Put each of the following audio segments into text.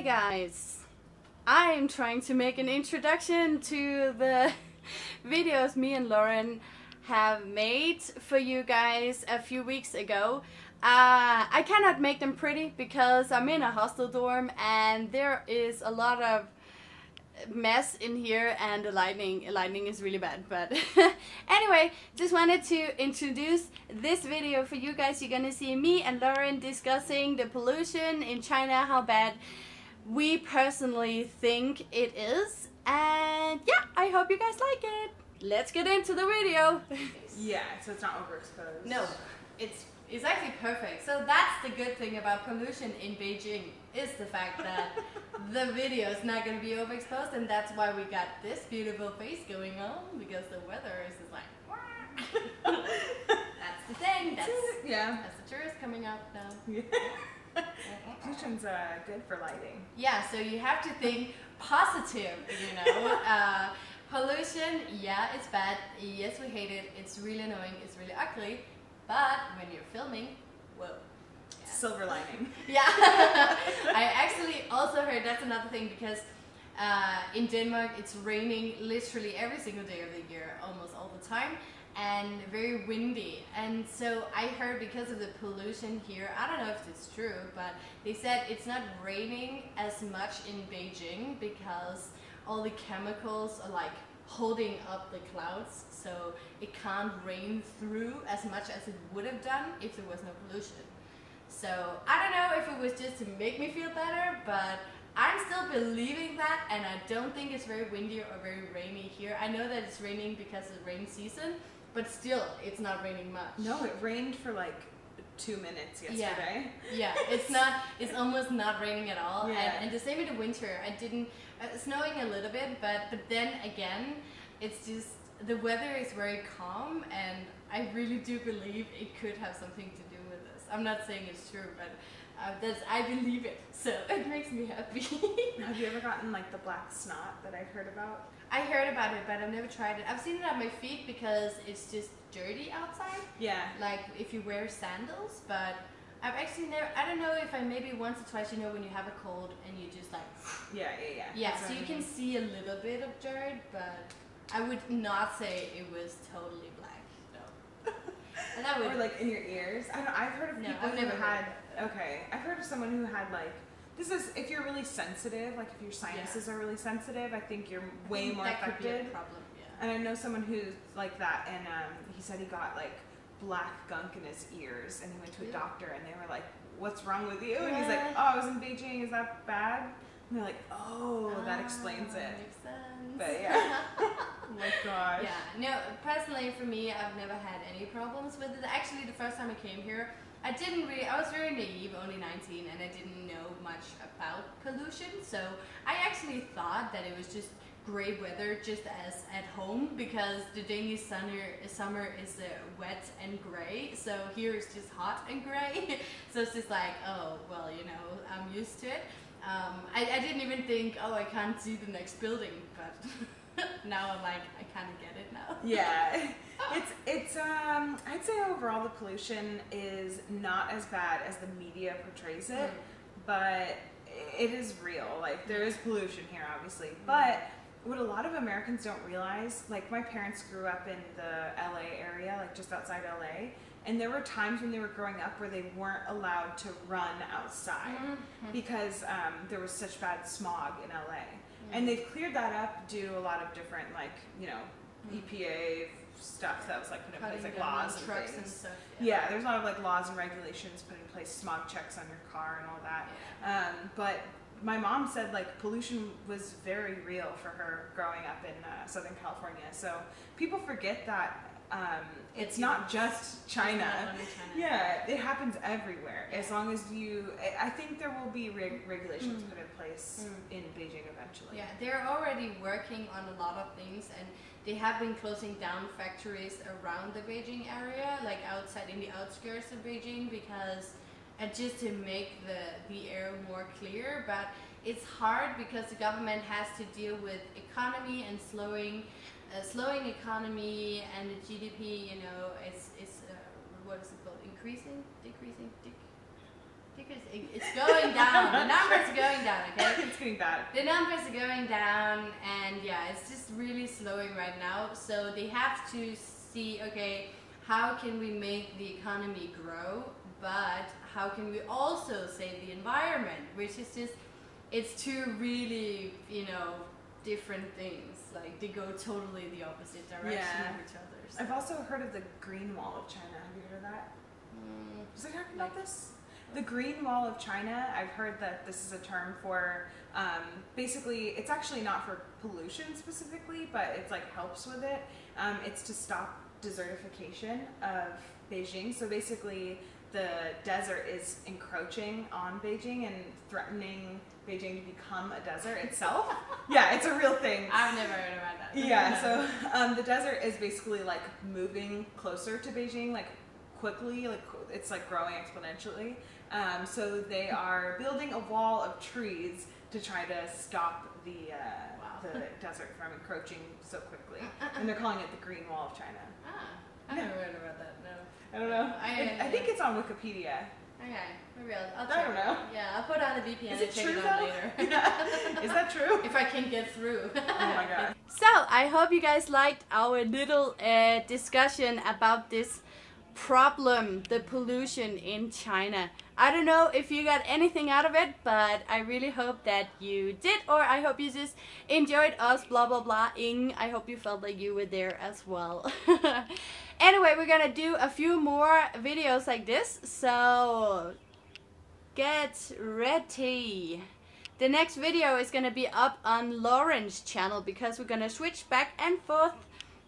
guys, I'm trying to make an introduction to the videos me and Lauren have made for you guys a few weeks ago. I cannot make them pretty because I'm in a hostel dorm and there is a lot of mess in here and the lighting is really bad, but anyway, just wanted to introduce this video for you guys. You're gonna see me and Lauren discussing the pollution in China, how bad we personally think it is, and yeah, I hope you guys like it. Let's get into the video. Yeah, so it's not overexposed. No, it's actually perfect. So that's the good thing about pollution in Beijing, is the fact that the video is not going to be overexposed, and that's why we got this beautiful face going on, because the weather is just like that's the thing. That's the tourist coming out now. Yeah. Pollution's good for lighting. Yeah, so you have to think positive, you know. Pollution, yeah, it's bad. Yes, we hate it. It's really annoying. It's really ugly. But when you're filming, whoa. Yeah. Silver lining. Yeah. I actually also heard that's another thing, because in Denmark it's raining literally every single day of the year, almost all the time, and very windy. And so I heard, because of the pollution here, I don't know if it's true, but they said it's not raining as much in Beijing because all the chemicals are like holding up the clouds, so it can't rain through as much as it would have done if there was no pollution. So I don't know if it was just to make me feel better, but I'm still believing that, and I don't think it's very windy or very rainy here. I know that it's raining because of the rain season, but still, it's not raining much. No, it rained for like 2 minutes yesterday. Yeah, it's almost not raining at all. Yeah. And the same in the winter. I didn't, snowing a little bit, but then again, it's just, the weather is very calm, and I really do believe it could have something to do with this. I'm not saying it's true, but I believe it, so it makes me happy. Have you ever gotten like the black snot that I've heard about? I heard about it, but I've never tried it. I've seen it on my feet because it's just dirty outside. Yeah. Like if you wear sandals, but I've actually never, I don't know if I maybe once or twice, you know, when you have a cold and you just like... Yeah, so you can see a little bit of dirt, but I would not say it was totally black, no. And that would, or like in your ears. I don't know, I've heard of people who had... Okay, I've heard of someone who had like... This is if you're really sensitive, like if your sinuses are really sensitive, I think you're way more affected. That could be a problem, yeah. And I know someone who's like that, and he said he got like black gunk in his ears, and he went to a doctor, and they were like, "What's wrong with you?" And he's like, "Oh, I was in Beijing. Is that bad?" And they're like, "Oh, that explains it." Makes sense. But yeah. Oh my gosh. Yeah. No, personally for me, I've never had any problems with it. Actually, the first time I came here, I was very naive, only 19, and I didn't know much about pollution, so I actually thought that it was just gray weather, just as at home, because the Danish summer is wet and gray, so here it's just hot and gray. So it's just like, oh, well, you know, I'm used to it. I didn't even think, oh, I can't see the next building, but now I'm like, I kind of get it now. Yeah. It's I'd say overall the pollution is not as bad as the media portrays it, but it is real. Like, there is pollution here, obviously, but what a lot of Americans don't realize, like my parents grew up in the LA area, like just outside LA, and there were times when they were growing up where they weren't allowed to run outside because there was such bad smog in LA. And they've cleared that up due to a lot of different, like, you know, EPA stuff that was like put in place, like laws and things. And stuff, yeah, there's a lot of like laws and regulations put in place, smog checks on your car and all that. Yeah. But my mom said like pollution was very real for her growing up in Southern California. So people forget that it's not just China. Yeah, it happens everywhere. Yeah. As long as I think there will be regulations put in place in Beijing eventually. Yeah, they're already working on a lot of things, and they have been closing down factories around the Beijing area, like outside in the outskirts of Beijing, because just to make the air more clear. But it's hard because the government has to deal with economy and slowing economy, and the GDP, you know, it's what is it called? Increasing, decreasing, because it's going down. The numbers are going down, okay? It's getting bad. The numbers are going down, and yeah, it's just really slowing right now. So they have to see, okay, how can we make the economy grow, but how can we also save the environment, which is just, it's two really, you know, different things. Like, they go totally the opposite direction of each other. So. I've also heard of the Green Wall of China. Have you heard of that? Was I talking about this? The Green Wall of China, I've heard that this is a term for, basically, it's actually not for pollution specifically, but it's like helps with it. It's to stop desertification of Beijing. So basically, the desert is encroaching on Beijing and threatening Beijing to become a desert itself. Yeah, it's a real thing. I've never heard about that. Yeah, so the desert is basically like moving closer to Beijing, like quickly, like it's like growing exponentially. So they are building a wall of trees to try to stop the desert from encroaching so quickly. And they're calling it the Green Wall of China. I never heard about that, no. I don't know. I think it's on Wikipedia. Okay, maybe I'll check. I don't know. Yeah, I'll put on the VPN Is and it check true it out though? later. Yeah. Is that true? If I can get through. Oh my god. So, I hope you guys liked our little discussion about this problem, the pollution in China. I don't know if you got anything out of it, but I really hope that you did, or I hope you just enjoyed us blah blah blah-ing. I hope you felt like you were there as well. Anyway, we're gonna do a few more videos like this, so get ready. The next video is gonna be up on Lauren's channel because we're gonna switch back and forth.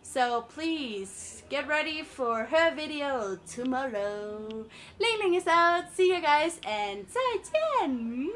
So please get ready for her video tomorrow. Lingling is out. See you guys and 再见.